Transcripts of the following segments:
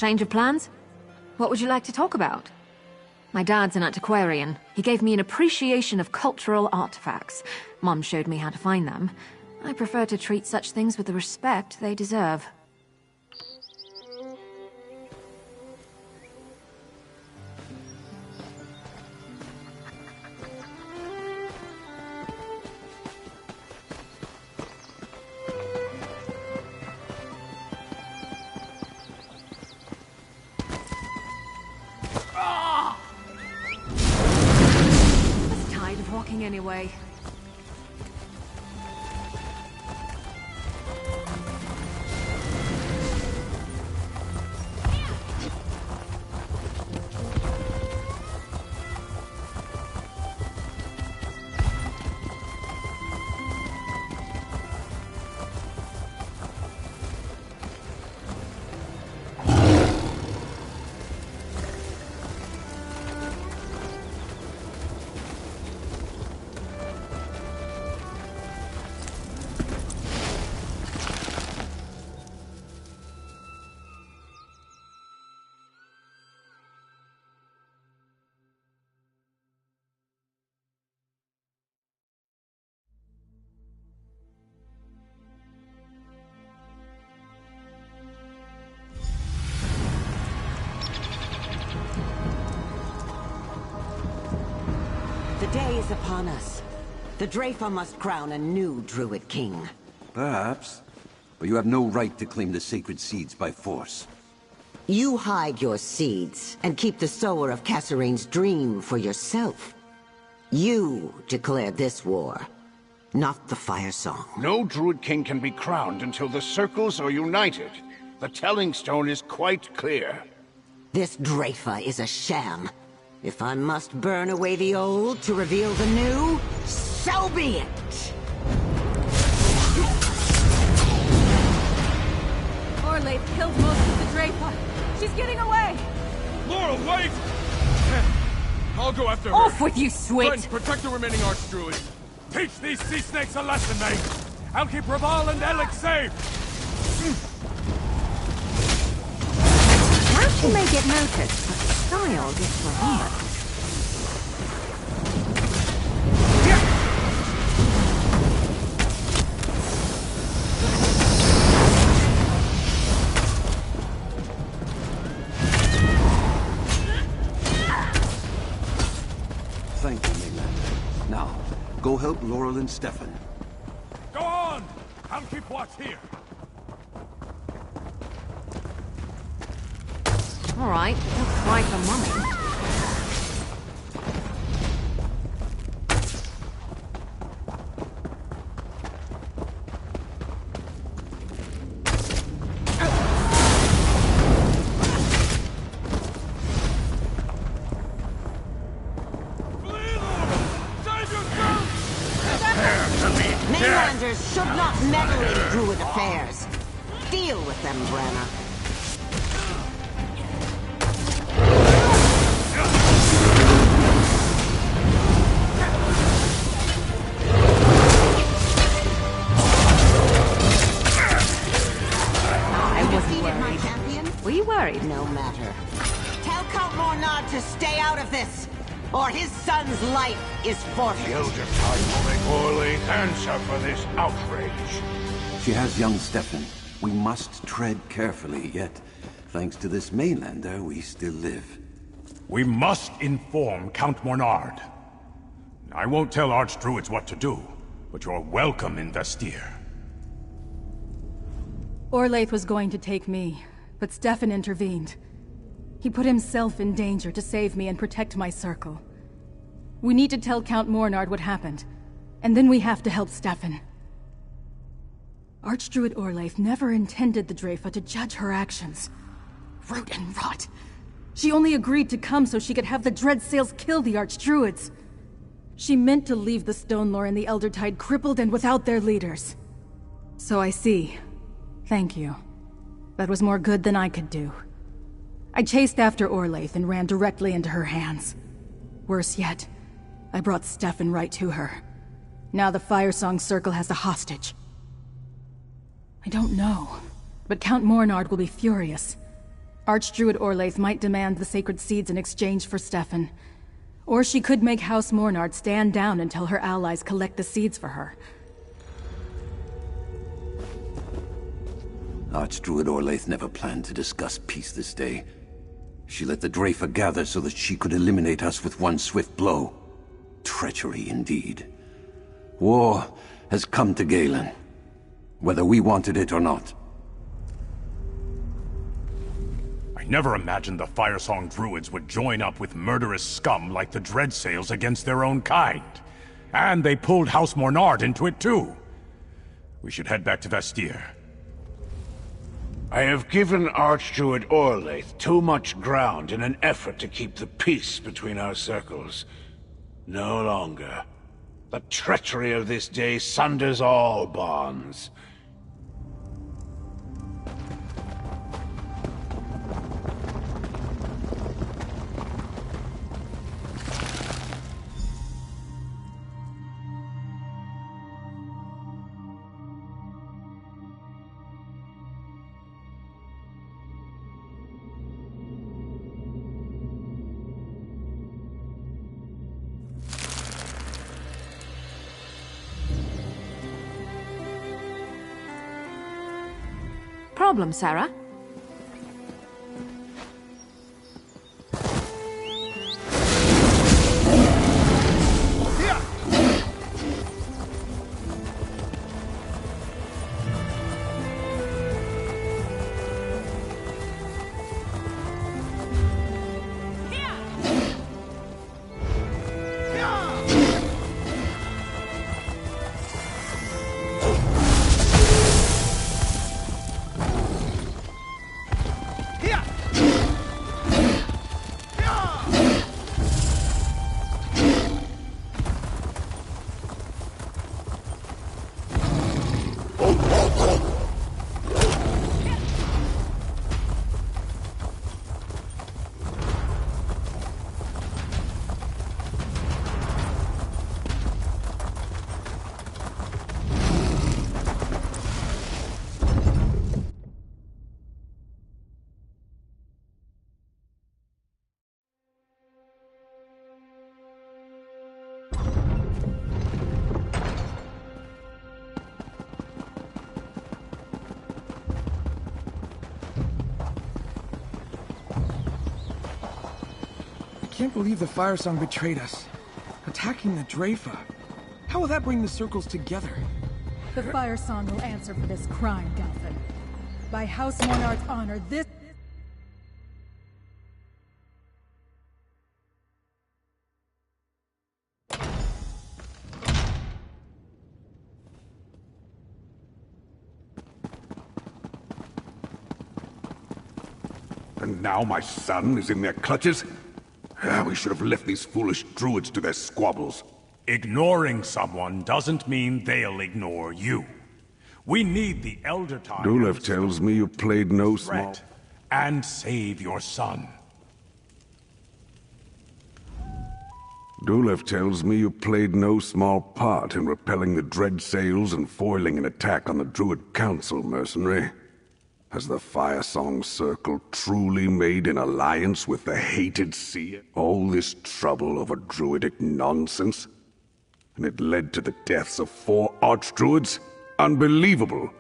Change of plans? What would you like to talk about? My dad's an antiquarian. He gave me an appreciation of cultural artifacts. Mom showed me how to find them. I prefer to treat such things with the respect they deserve. Anyway. The day is upon us. The Dreyfa must crown a new Druid king. Perhaps. But you have no right to claim the sacred seeds by force. You hide your seeds and keep the sower of Kassarain's dream for yourself. You declared this war, not the Fire Song. No Druid king can be crowned until the circles are united. The telling stone is quite clear. This Dreyfa is a sham. If I must burn away the old to reveal the new, so be it! Orlaith killed most of the Dreyfa. She's getting away! Laurel, wait! I'll go after her. Off with you, Swit! Glenn, protect the remaining Archdruids. Teach these sea snakes a lesson, mate! I'll keep Raval and Alec safe! Now she may get noticed, but style gets remembered. Thank you, Maylander. Now, go help Laurel and Stefan. Go on! I'll keep watch here. All right, don't cry for Mummy. Mainlanders should not meddle in Druid affairs. Deal with them, Branna. Were you worried? No matter. Tell Count Mornard to stay out of this, or his son's life is forfeit. The Elder Tide will make Orlaith answer for this outrage. She has young Stefan. We must tread carefully, yet, thanks to this Mainlander, we still live. We must inform Count Mornard. I won't tell Archdruids what to do, but you're welcome in Vestir. Orlaith was going to take me, but Stefan intervened. He put himself in danger to save me and protect my circle. We need to tell Count Mornard what happened, and then we have to help Stefan. Archdruid Orlaith never intended the Dreyfa to judge her actions. Root and rot. She only agreed to come so she could have the Dreadsails kill the Archdruids. She meant to leave the Stone Lore and the Elder Tide crippled and without their leaders. So I see. Thank you. That was more good than I could do. I chased after Orlaith and ran directly into her hands. Worse yet, I brought Stefan right to her. Now the Firesong Circle has a hostage. I don't know, but Count Mornard will be furious. Archdruid Orlaith might demand the sacred seeds in exchange for Stefan. Or she could make House Mornard stand down until her allies collect the seeds for her. Archdruid Orlaith never planned to discuss peace this day. She let the Dreyfa gather so that she could eliminate us with one swift blow. Treachery indeed. War has come to Galen, whether we wanted it or not. I never imagined the Firesong Druids would join up with murderous scum like the Dreadsails against their own kind. And they pulled House Mornard into it too. We should head back to Vestir. I have given Archdruid Orlaith too much ground in an effort to keep the peace between our circles. No longer. The treachery of this day sunders all bonds. Problem, Sarah? I can't believe the Firesong betrayed us. Attacking the Dreyfa. How will that bring the circles together? The Firesong will answer for this crime, Galvin. By House Mornard's honor, this... And now my son is in their clutches? We should have left these foolish druids to their squabbles. Ignoring someone doesn't mean they'll ignore you. We need the Elder Time. Dulev tells me you played no small... And save your son. Dulev tells me you played no small part in repelling the Dreadsails and foiling an attack on the Druid Council, mercenary. Has the Firesong Circle truly made an alliance with the hated Seer? All this trouble over druidic nonsense? And it led to the deaths of 4 archdruids? Unbelievable!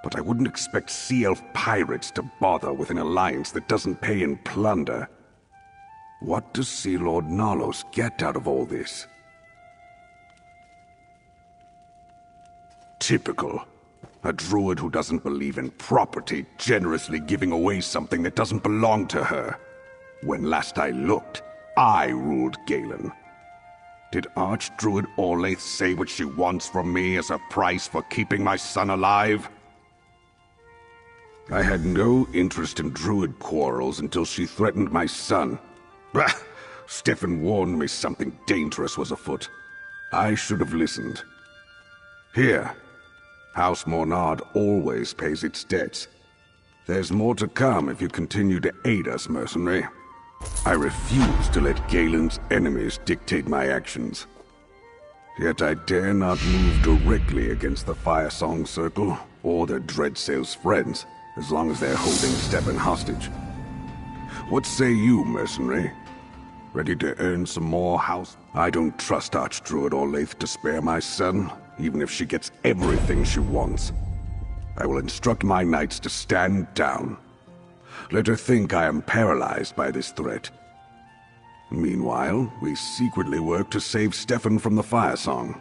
But I wouldn't expect Sea Elf pirates to bother with an alliance that doesn't pay in plunder. What does Sea Lord Nalos get out of all this? Typical. A druid who doesn't believe in property generously giving away something that doesn't belong to her. When last I looked, I ruled Galen. Did Archdruid Orlaith say what she wants from me as a price for keeping my son alive? I had no interest in druid quarrels until she threatened my son. Bah! Stefan warned me something dangerous was afoot. I should have listened. Here. House Mornard always pays its debts. There's more to come if you continue to aid us, mercenary. I refuse to let Galen's enemies dictate my actions. Yet I dare not move directly against the Firesong Circle or their Dreadsail's friends. as long as they're holding Stefan hostage. What say you, mercenary? Ready to earn some more house? I don't trust Archdruid Orlaith to spare my son, even if she gets everything she wants. I will instruct my knights to stand down. Let her think I am paralyzed by this threat. Meanwhile, we secretly work to save Stefan from the Fire Song.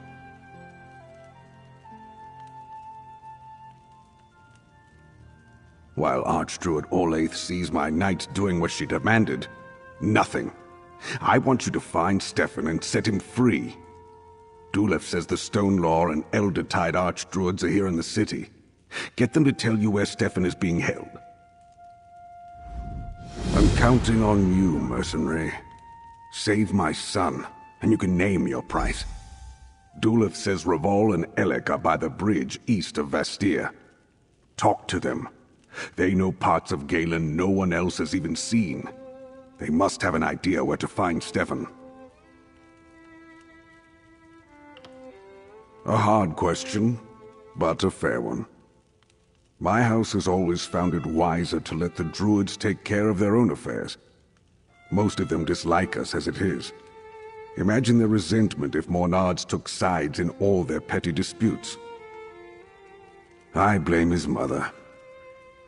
While Archdruid Orlaith sees my knights doing what she demanded, nothing. I want you to find Stefan and set him free. Dulef says the Stone Law and Elder-Tide Archdruids are here in the city. Get them to tell you where Stefan is being held. I'm counting on you, mercenary. Save my son, and you can name your price. Dulef says Revol and Elec are by the bridge east of Vastir. Talk to them. They know parts of Galen no one else has even seen. They must have an idea where to find Stefan. A hard question, but a fair one. My house has always found it wiser to let the Druids take care of their own affairs. Most of them dislike us as it is. Imagine their resentment if Mornards took sides in all their petty disputes. I blame his mother.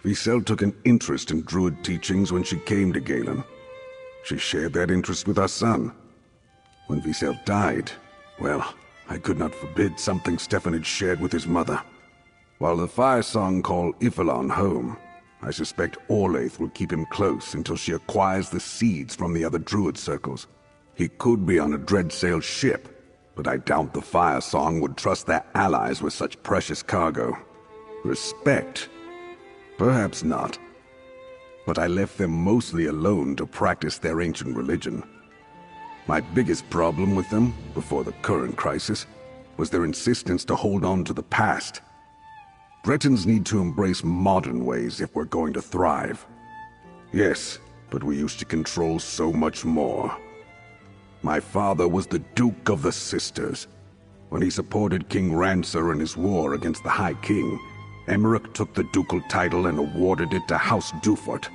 Visel took an interest in Druid teachings when she came to Galen. She shared that interest with our son. When Visel died, well, I could not forbid something Stefan had shared with his mother. While the Fire Song call Ifilon home, I suspect Orlaith will keep him close until she acquires the seeds from the other Druid circles. He could be on a Dreadsail ship, but I doubt the Fire Song would trust their allies with such precious cargo. Respect? Perhaps not. But I left them mostly alone to practice their ancient religion. My biggest problem with them, before the current crisis, was their insistence to hold on to the past. Bretons need to embrace modern ways if we're going to thrive. Yes, but we used to control so much more. My father was the Duke of the Sisters. When he supported King Rancer in his war against the High King, Emmerich took the ducal title and awarded it to House Dufort.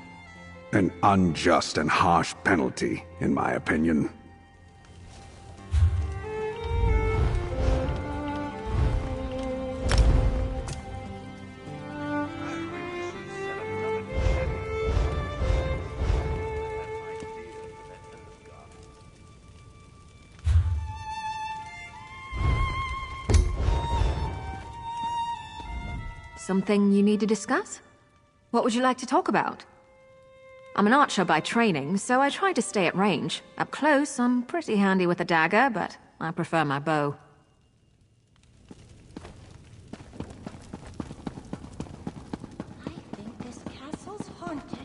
An unjust and harsh penalty, in my opinion. Something you need to discuss? What would you like to talk about? I'm an archer by training, so I try to stay at range. Up close, I'm pretty handy with a dagger, but I prefer my bow. I think this castle's haunted.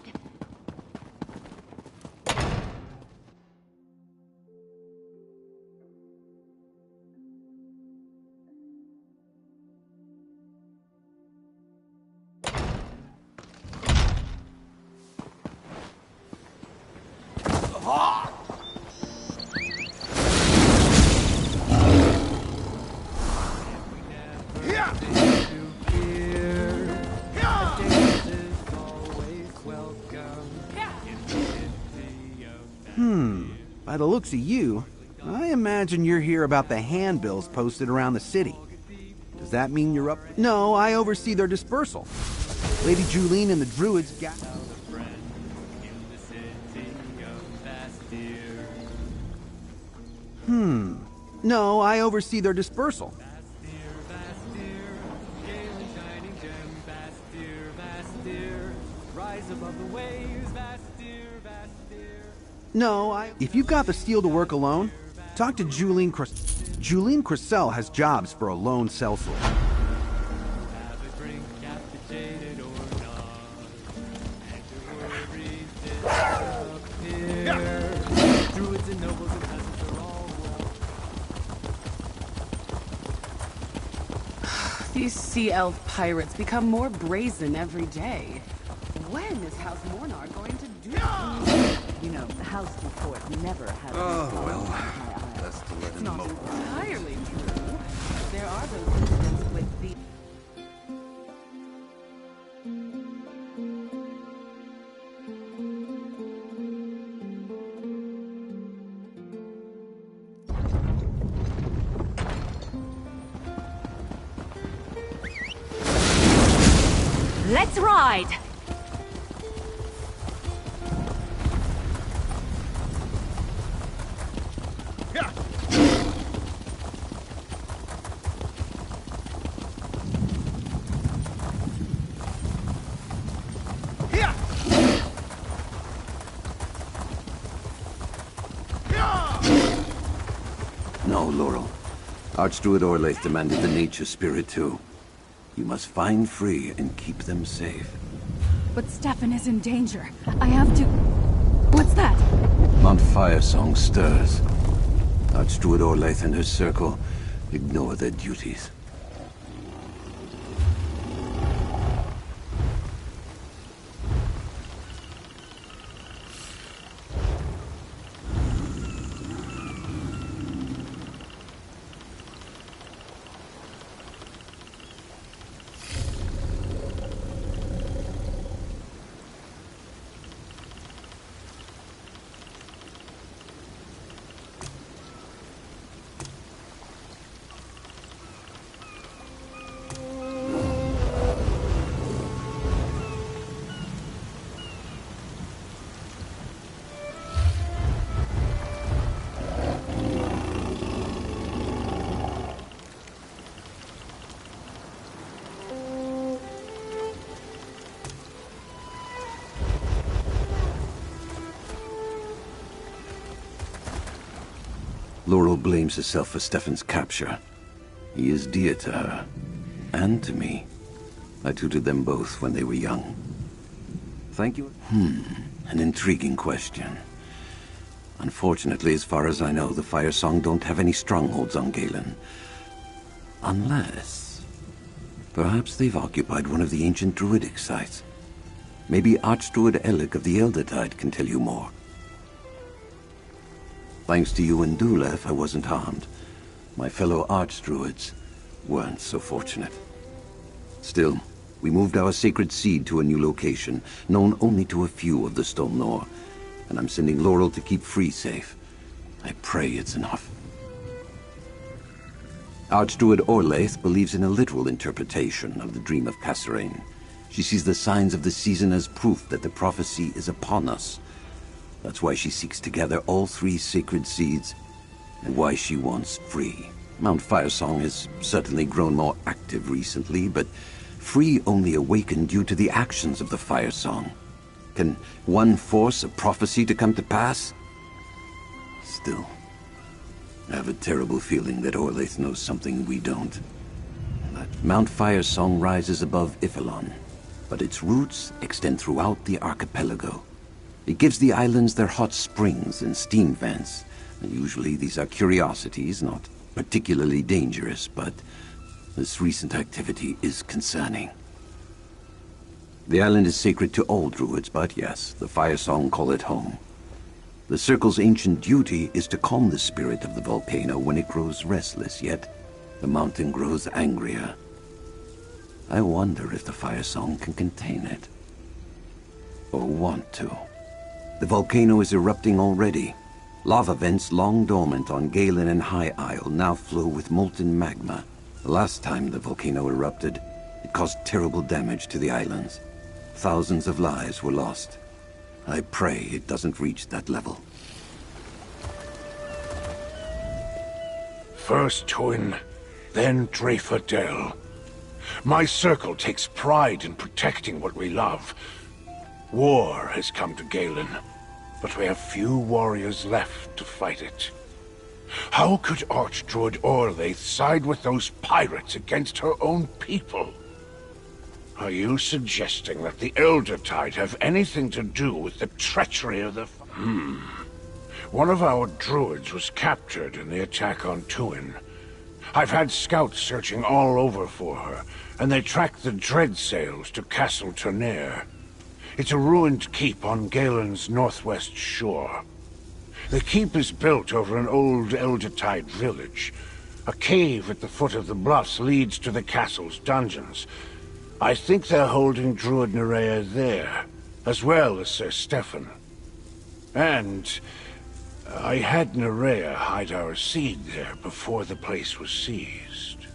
By the looks of you, I imagine you're here about the handbills posted around the city. Does that mean you're up? No, I oversee their dispersal. Lady Julene and the Druids got... No, I oversee their dispersal. No, if you've got the steel to work alone, talk to Julene Julene Cressel has jobs for a lone sellsword. These sea elf pirates become more brazen every day. When is House Mornar going to do it? You know, House Dufort never had... Oh, well, best to let him Not mope. entirely true. There are those incidents with the... Let's ride! No, Laurel. Archdruid Orlaith demanded the nature spirit too. You must find Free and keep them safe. But Stefan is in danger. I have to... What's that? Mount Firesong stirs. Archdruid Orlaith and her circle ignore their duties. Laurel blames herself for Stefan's capture. He is dear to her, and to me. I tutored them both when they were young. Thank you. An intriguing question. Unfortunately, as far as I know, the Firesong don't have any strongholds on Galen. Unless... perhaps they've occupied one of the ancient druidic sites. Maybe Archdruid Elec of the Eldertide can tell you more. Thanks to you and Dulef, I wasn't harmed. My fellow Archdruids weren't so fortunate. Still, we moved our sacred seed to a new location, known only to a few of the Stonor, and I'm sending Laurel to keep Free safe. I pray it's enough. Archdruid Orlaith believes in a literal interpretation of the dream of Kasserine. She sees the signs of the season as proof that the prophecy is upon us. That's why she seeks to gather all three sacred seeds, and why she wants Free. Mount Firesong has certainly grown more active recently, but Free only awakened due to the actions of the Firesong. Can one force a prophecy to come to pass? Still, I have a terrible feeling that Orlaith knows something we don't. That Mount Firesong rises above Ifilon, but its roots extend throughout the archipelago. It gives the islands their hot springs and steam vents, and usually these are curiosities, not particularly dangerous, but this recent activity is concerning. The island is sacred to all druids, but yes, the Firesong call it home. The Circle's ancient duty is to calm the spirit of the volcano when it grows restless, yet the mountain grows angrier. I wonder if the Firesong can contain it. Or want to. The volcano is erupting already. Lava vents long dormant on Galen and High Isle now flow with molten magma. The last time the volcano erupted, it caused terrible damage to the islands. Thousands of lives were lost. I pray it doesn't reach that level. First Twin, then Drafer Dell. My circle takes pride in protecting what we love. War has come to Galen, but we have few warriors left to fight it. How could Archdruid Orlaith side with those pirates against her own people? Are you suggesting that the Eldertide have anything to do with the treachery of the... One of our druids was captured in the attack on Tuin. I've had scouts searching all over for her, and they tracked the dread sails to Castle Ternair. It's a ruined keep on Galen's northwest shore. The keep is built over an old Eldertide village. A cave at the foot of the bluffs leads to the castle's dungeons. I think they're holding Druid Nerea there, as well as Sir Stefan. And I had Nerea hide our seed there before the place was seized.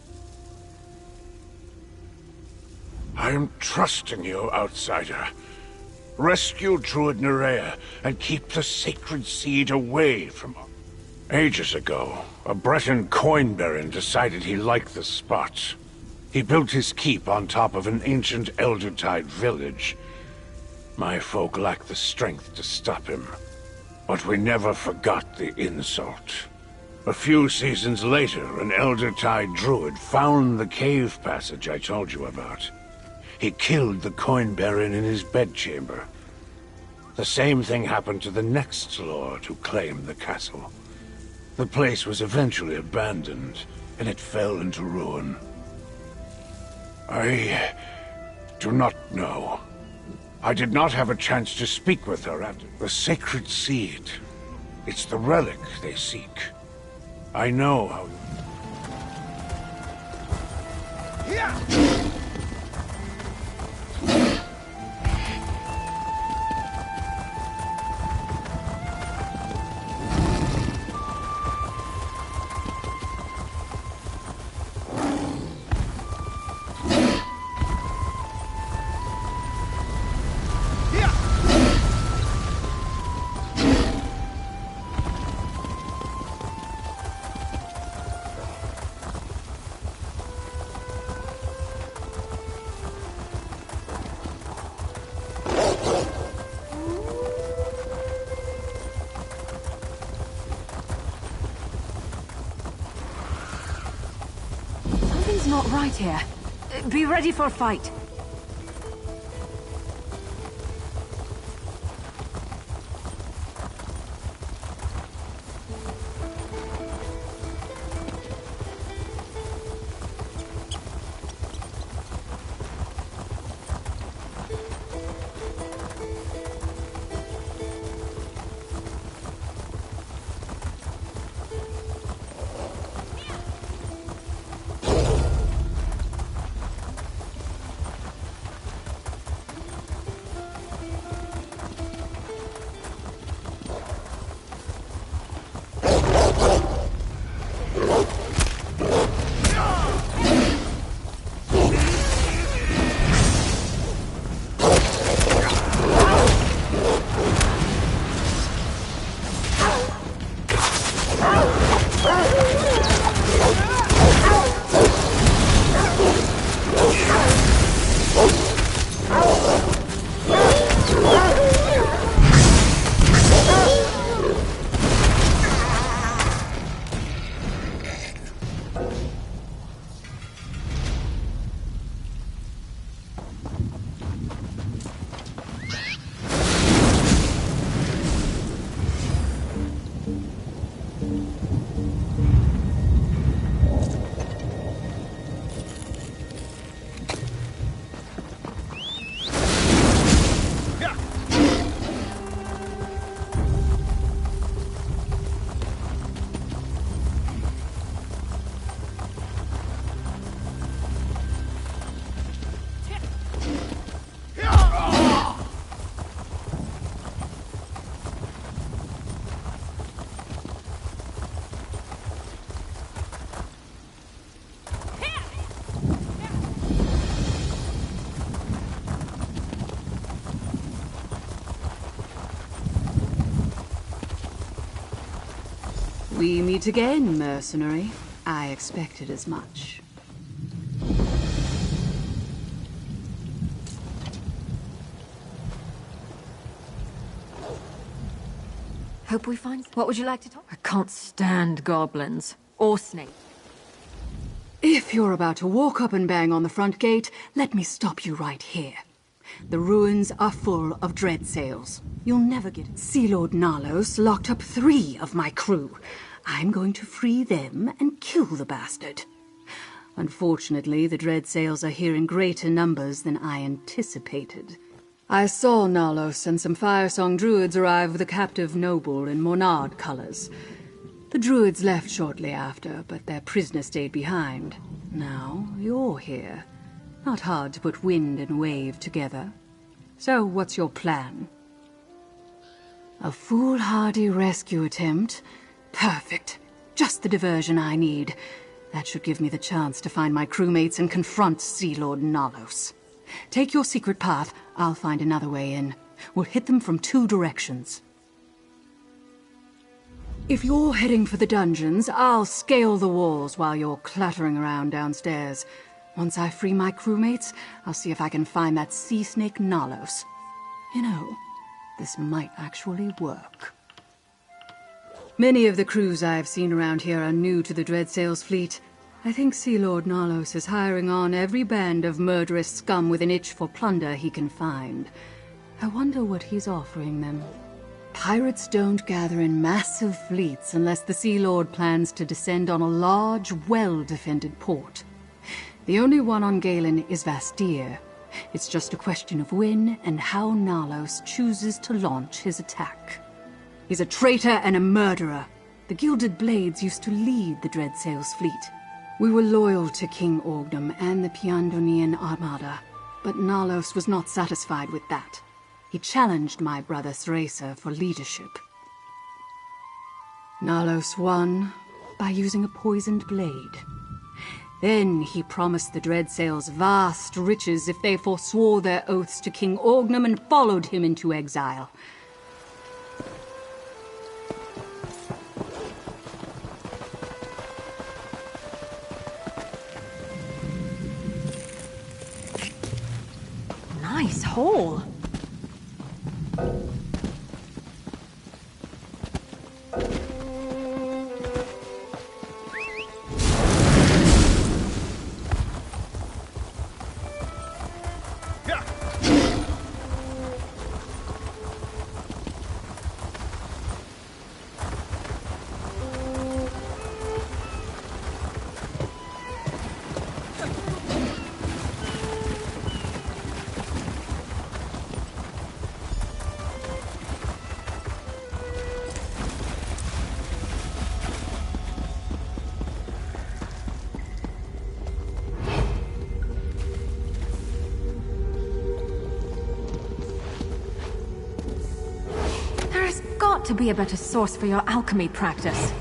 I am trusting you, outsider. Rescue Druid Nerea and keep the sacred seed away from... Ages ago, a Breton coin baron decided he liked the spot. He built his keep on top of an ancient Eldertide village. My folk lacked the strength to stop him. But we never forgot the insult. A few seasons later, an Eldertide druid found the cave passage I told you about. He killed the coin baron in his bedchamber. The same thing happened to the next lord who claimed the castle. The place was eventually abandoned, and it fell into ruin. I do not know. I did not have a chance to speak with her at the sacred seed. It's the relic they seek. I know how... Something's not right here. Be ready for a fight. We meet again, mercenary. I expected as much. Hope we find... What would you like to talk? I can't stand goblins. Or snakes. If you're about to walk up and bang on the front gate, let me stop you right here. The ruins are full of dread sails. You'll never get it. Sea Lord Nalos locked up 3 of my crew. I'm going to free them and kill the bastard. Unfortunately, the dread sails are here in greater numbers than I anticipated. I saw Nalos and some Firesong druids arrive with a captive noble in Monard colors. The druids left shortly after, but their prisoner stayed behind. Now, you're here. Not hard to put wind and wave together. So, what's your plan? A foolhardy rescue attempt? Perfect. Just the diversion I need. That should give me the chance to find my crewmates and confront Sea Lord Nalos. Take your secret path. I'll find another way in. We'll hit them from 2 directions. If you're heading for the dungeons, I'll scale the walls while you're clattering around downstairs. Once I free my crewmates, I'll see if I can find that sea snake Nalos. You know, this might actually work. Many of the crews I've seen around here are new to the Dreadsails fleet. I think Sea Lord Nalos is hiring on every band of murderous scum with an itch for plunder he can find. I wonder what he's offering them. Pirates don't gather in massive fleets unless the Sea Lord plans to descend on a large, well-defended port. The only one on Galen is Vastir. It's just a question of when and how Nalos chooses to launch his attack. He's a traitor and a murderer. The Gilded Blades used to lead the Dreadsails fleet. We were loyal to King Orgnum and the Piandonian Armada, but Nalos was not satisfied with that. He challenged my brother Theresa for leadership. Nalos won by using a poisoned blade. Then he promised the Dreadsails vast riches if they forswore their oaths to King Orgnum and followed him into exile. Nice hole. To be a better source for your alchemy practice.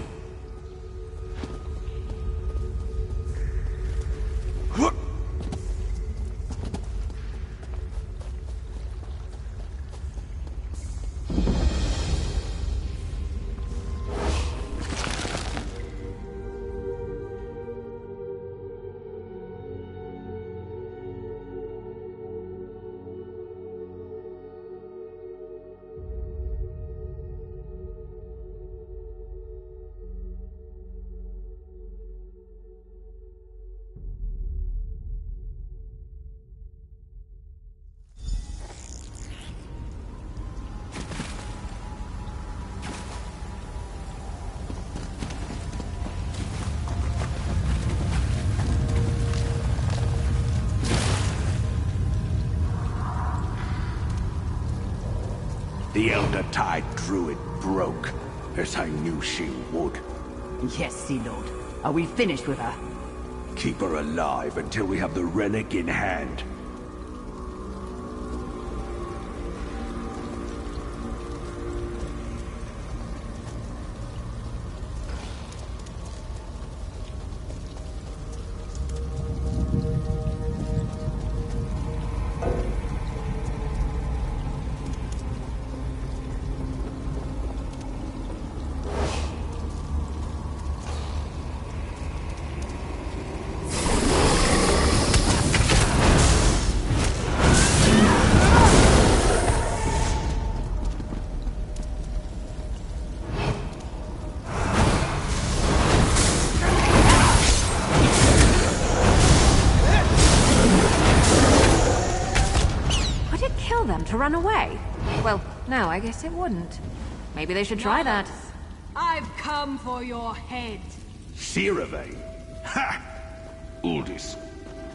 The Elder Tide Druid broke, as I knew she would. Yes, Sea Lord. Are we finished with her? Keep her alive until we have the relic in hand. To run away? Well, no, I guess it wouldn't. Maybe they should try that. I've come for your head. Seravane? Ha! Uldis,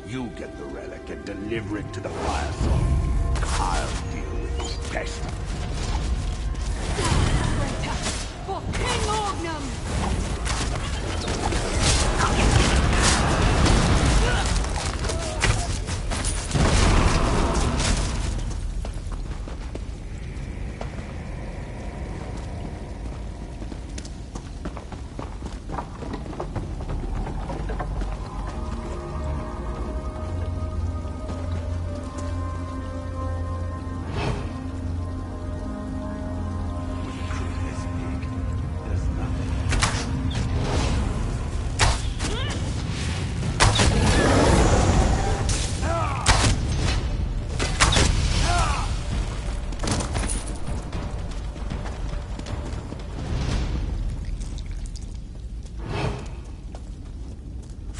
you get the relic and deliver it to the Fire Song. I'll deal with the pest. For King Orgnum!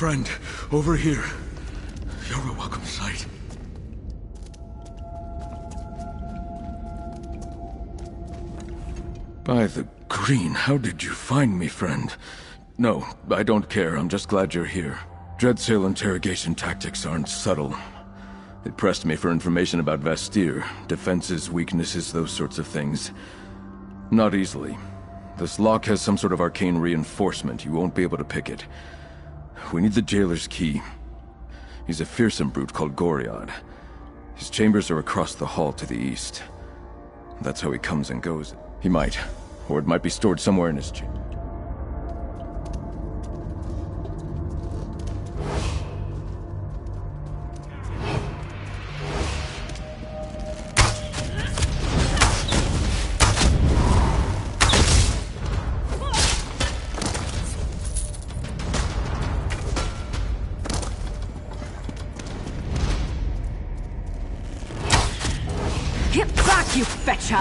Friend, over here. You're a welcome sight. By the green, how did you find me, friend? No, I don't care. I'm just glad you're here. Dreadsail interrogation tactics aren't subtle. They pressed me for information about Vastir, defenses, weaknesses, those sorts of things. Not easily. This lock has some sort of arcane reinforcement. You won't be able to pick it. We need the jailer's key. He's a fearsome brute called Goriad. His chambers are across the hall to the east. That's how he comes and goes. He might. Or it might be stored somewhere in his chamber. Get back, you fetcher!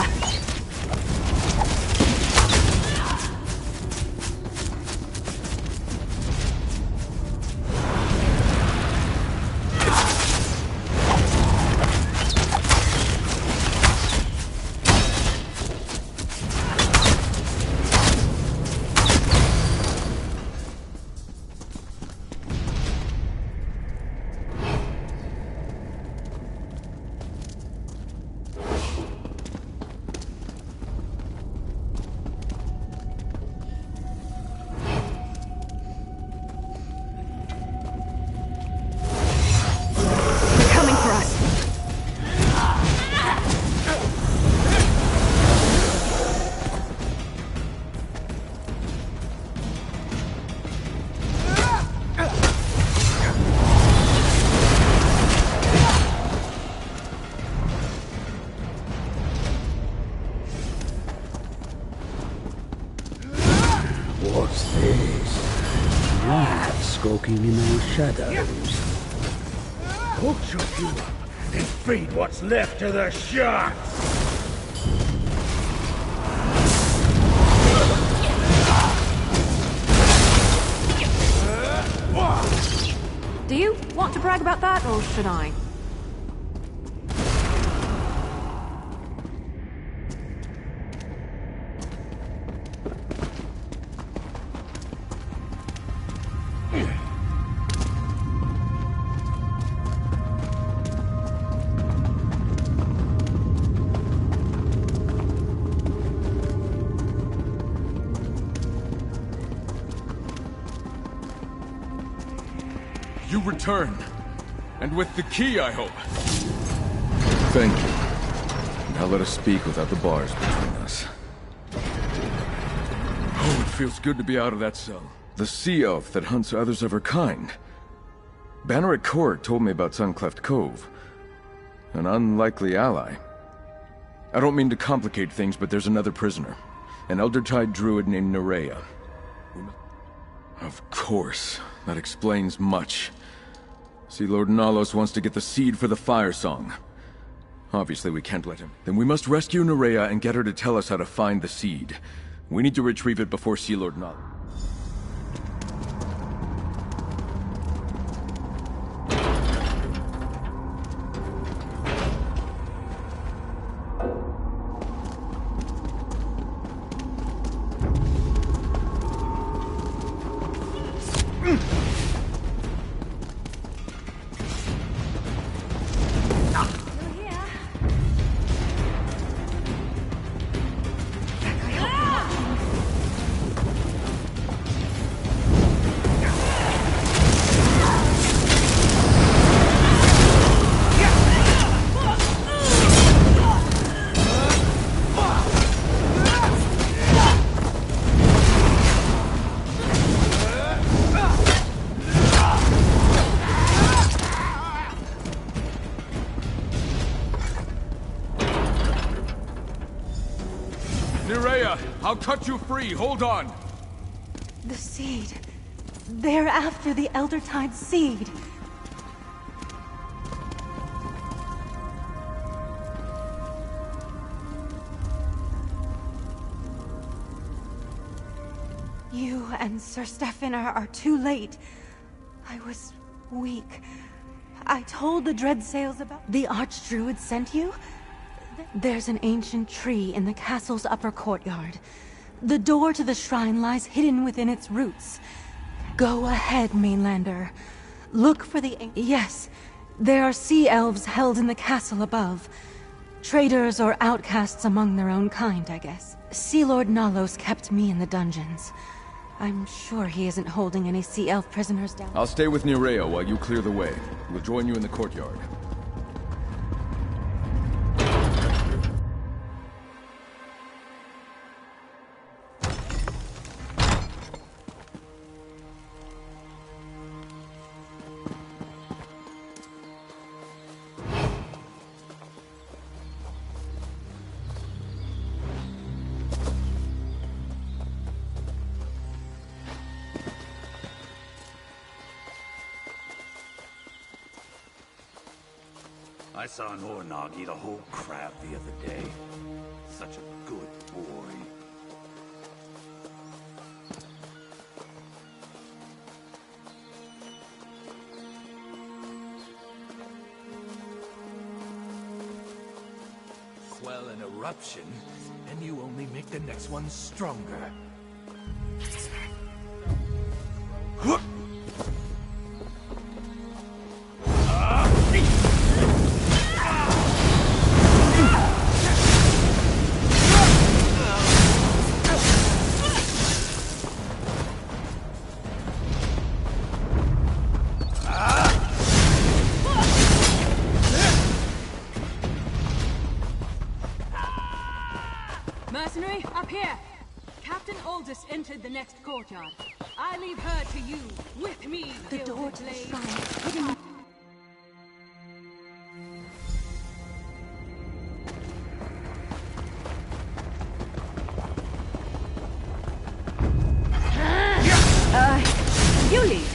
What's this? Rats skulking in those shadows. We'll chop you up and feed what's left to the sharks! Do you want to brag about that, or should I? You return. And with the key, I hope. Thank you. Now let us speak without the bars between us. Oh, it feels good to be out of that cell. The sea elf that hunts others of her kind. Banneret Court told me about Suncleft Cove. An unlikely ally. I don't mean to complicate things, but there's another prisoner. An Eldertide druid named Nerea. Of course. That explains much. See, Lord Nalos wants to get the seed for the Fire Song. Obviously we can't let him. Then we must rescue Nerea and get her to tell us how to find the seed. We need to retrieve it before Sea Lord Nalos. Nerea, I'll cut you free. Hold on. The seed. They're after the Eldertide seed. You and Sir Stefan are too late. I was weak. I told the Dreadsails about... The Archdruid sent you? There's an ancient tree in the castle's upper courtyard. The door to the shrine lies hidden within its roots. Go ahead, Mainlander. Look for the... Yes, there are sea elves held in the castle above. Traitors or outcasts among their own kind, I guess. Sea Lord Nalos kept me in the dungeons. I'm sure he isn't holding any sea elf prisoners down. I'll stay with Nireo while you clear the way. We'll join you in the courtyard. I saw an Ornog eat a whole crab the other day. Such a good boy. Well, an eruption, and you only make the next one stronger. Mercenary, up here! Captain Aldous entered the next courtyard. I leave her to you. With me, The door to the shrine is hidden... You lead.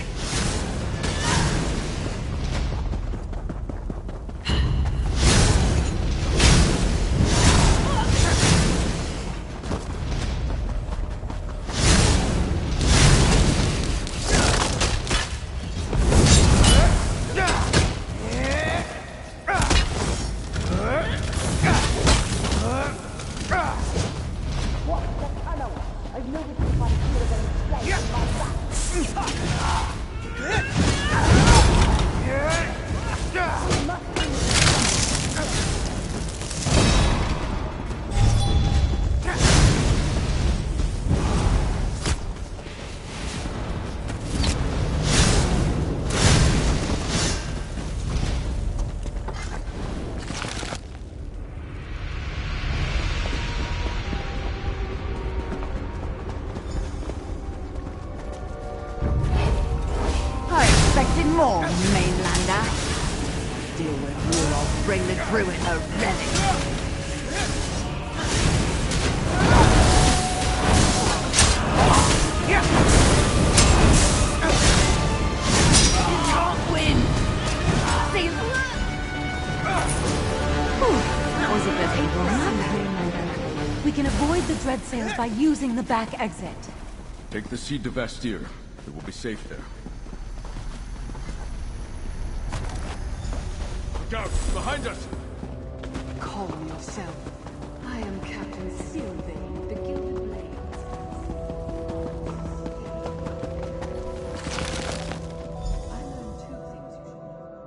More, Mainlander. Deal with you, I'll bring the Druid her relic. You can't win! See? That was a bit of a... We can avoid the Dreadsails by using the back exit. Take the seed to Vastir. It will be safe there. Look out! Behind us! Calm yourself. I am Captain Sylvain of the Gilded Blades. I learned two things you should know.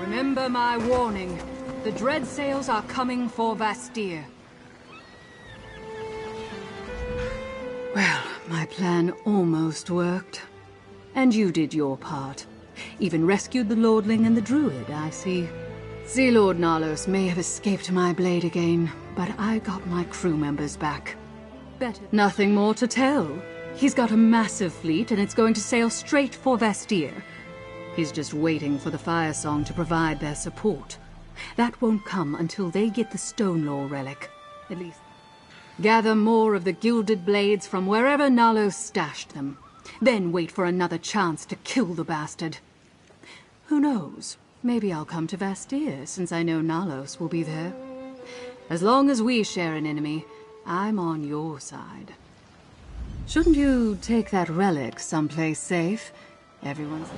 Remember my warning. The Dreadsails are coming for Vastir. Well, my plan almost worked. And you did your part. Even rescued the Lordling and the Druid, I see. Sea Lord Nalos may have escaped my blade again, but I got my crew members back. Better. Nothing more to tell. He's got a massive fleet and it's going to sail straight for Vastir. He's just waiting for the Fire Song to provide their support. That won't come until they get the Stone Law relic. At least, gather more of the gilded blades from wherever Nalos stashed them. Then wait for another chance to kill the bastard. Who knows? Maybe I'll come to Vastir, since I know Nalos will be there. As long as we share an enemy, I'm on your side. Shouldn't you take that relic someplace safe? Everyone's...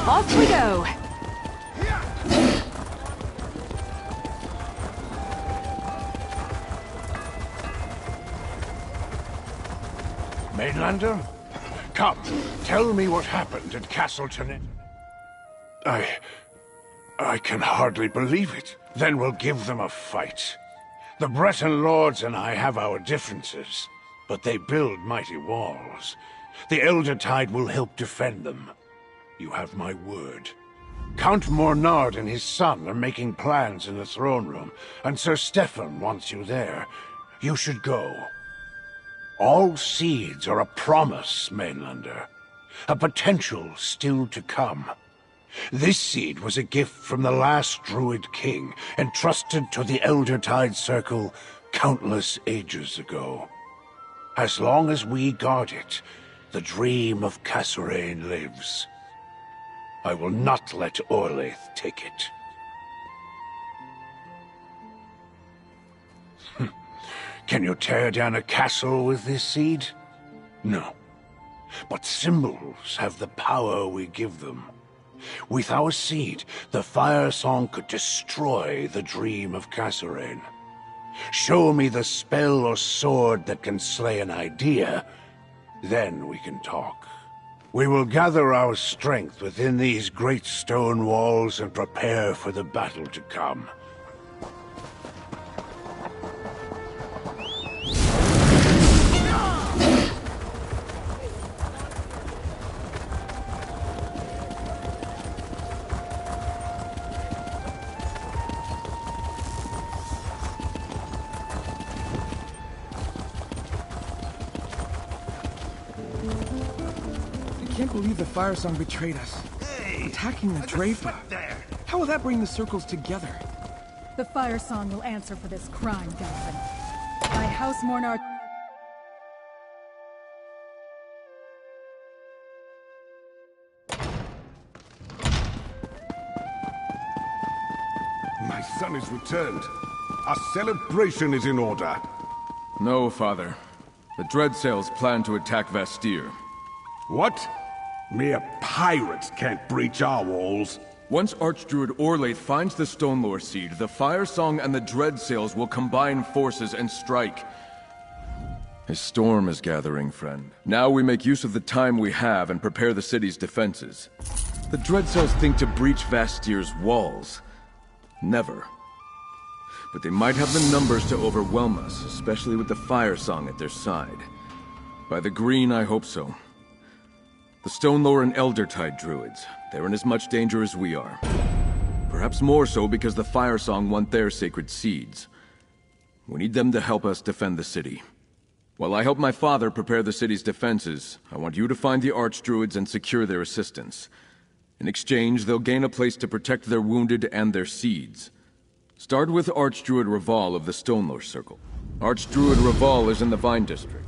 Off we go! Mainlander? Come, tell me what happened at Castleton. I can hardly believe it. Then we'll give them a fight. The Breton lords and I have our differences, but they build mighty walls. The Elder Tide will help defend them. You have my word. Count Mornard and his son are making plans in the throne room, and Sir Stefan wants you there. You should go. All seeds are a promise, Mainlander. A potential still to come. This seed was a gift from the last Druid king, entrusted to the Elder Tide Circle countless ages ago. As long as we guard it, the dream of Kasserine lives. I will not let Orlaith take it. Can you tear down a castle with this seed? No. But symbols have the power we give them. With our seed, the Fire Song could destroy the dream of Kasserine. Show me the spell or sword that can slay an idea, then we can talk. We will gather our strength within these great stone walls and prepare for the battle to come. I can't believe the Fire Song betrayed us. Hey, attacking the Dreyfa. How will that bring the circles together? The Fire Song will answer for this crime, Donovan. By House Mornar... My son is returned. Our celebration is in order. No, Father. The Dreadsails plan to attack Vastir. What? Mere pirates can't breach our walls. Once Archdruid Orlaith finds the Stonelore Seed, the Fire Song and the Dreadsails will combine forces and strike. A storm is gathering, friend. Now we make use of the time we have and prepare the city's defenses. The Dreadsails think to breach Vastir's walls. Never. But they might have the numbers to overwhelm us, especially with the Fire Song at their side. By the green, I hope so. The Stonelore and Eldertide druids, they're in as much danger as we are. Perhaps more so because the Fire Song want their sacred seeds. We need them to help us defend the city. While I help my father prepare the city's defenses, I want you to find the Archdruids and secure their assistance. In exchange, they'll gain a place to protect their wounded and their seeds. Start with Archdruid Raval of the Stonelore Circle. Archdruid Raval is in the Vine District.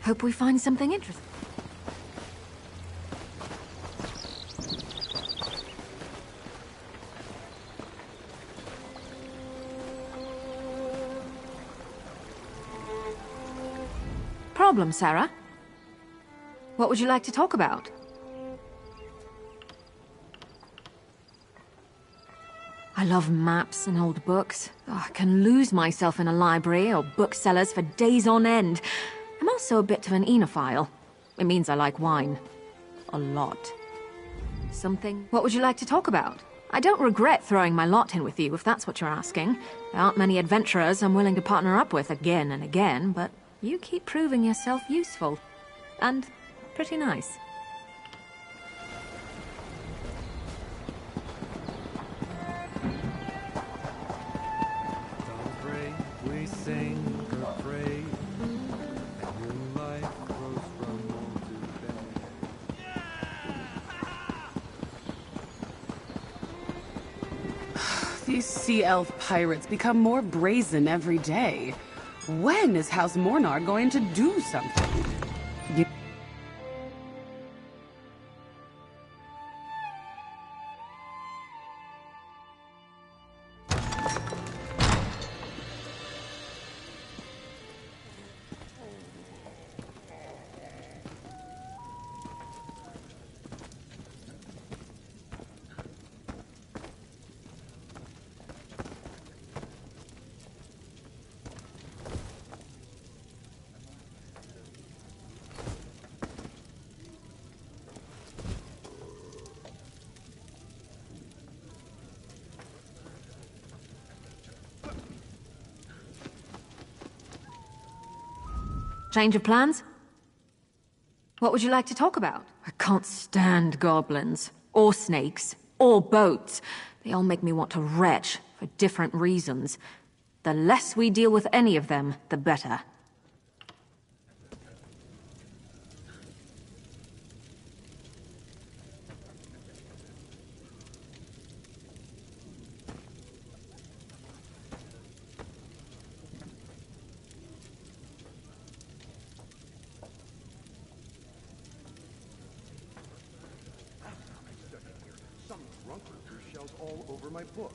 Hope we find something interesting. Problem, Sarah? What would you like to talk about? I love maps and old books. Oh, I can lose myself in a library or booksellers for days on end. I'm also a bit of an enophile. It means I like wine. A lot. Something? What would you like to talk about? I don't regret throwing my lot in with you, if that's what you're asking. There aren't many adventurers I'm willing to partner up with again and again, but you keep proving yourself useful. And pretty nice. Don't pray, we sing or pray. These sea elf pirates become more brazen every day. When is House Mornar going to do something? Change of plans? What would you like to talk about? I can't stand goblins, or snakes, or boats. They all make me want to retch, for different reasons. The less we deal with any of them, the better. Some drunkard threw shells all over my book.